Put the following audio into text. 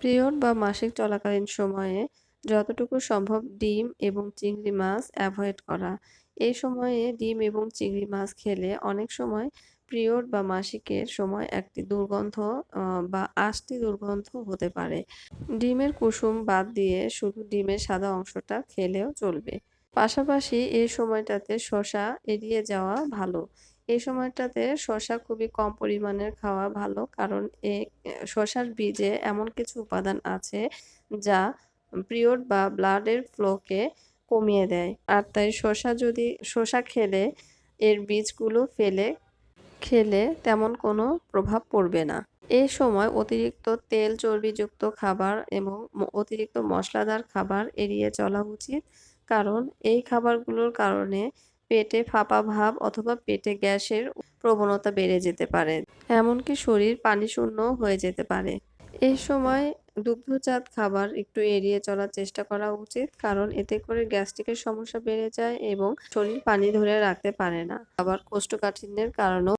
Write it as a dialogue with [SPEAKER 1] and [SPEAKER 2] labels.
[SPEAKER 1] Period বা মাসিক চলাকালীন সময়ে যতটুকু সম্ভব ডিম এবং চিংড়ি মাছ এভয়েড করা। এই সময়ে ডিম এবং চিংড়ি মাছ খেলে অনেক সময় পিরিয়ড বা মাসিকের সময় একটি দুর্গন্ধ বা আষ্টি দুর্গন্ধ হতে পারে। ডিমের কুসুম বাদ দিয়ে শুধু ডিমের সাদা অংশটা খেলেও চলবে। পাশাপাশি এই সময়টাতে শসা এড়িয়ে যাওয়া ভালো। এই সময়টাতে শসা খুবই কম পরিমাণের খাওয়া ভালো। কারণ শসার বীজে এমন কিছু উপাদান আছে যা পিরিয়ড বা ব্লাডের ফ্লোকে কমিয়ে দেয়। আর তাই শসা খেলে এর বীজগুলো ফেলে খেলে তেমন কোনো প্রভাব পড়বে না। এ সময় অতিরিক্ত তেল চর্বিযুক্ত খাবার এবং অতিরিক্ত মসলাদার খাবার এড়িয়ে চলা উচিত। কারণ এই খাবারগুলোর কারণে পেটে ফাঁপা ভাব অথবা পেটে গ্যাসের প্রবণতা বেড়ে যেতে পারে। এমনকি শরীর পানিশূন্যও হয়ে যেতে পারে। এই সময় দুগ্ধজাত খাবার একটু এড়িয়ে চলার চেষ্টা করা উচিত। কারণ এতে করে গ্যাস্ট্রিকের সমস্যা বেড়ে যায় এবং শরীর পানি ধরে রাখতে পারে না। আবার কোষ্ঠকাঠিন্যের কারণেও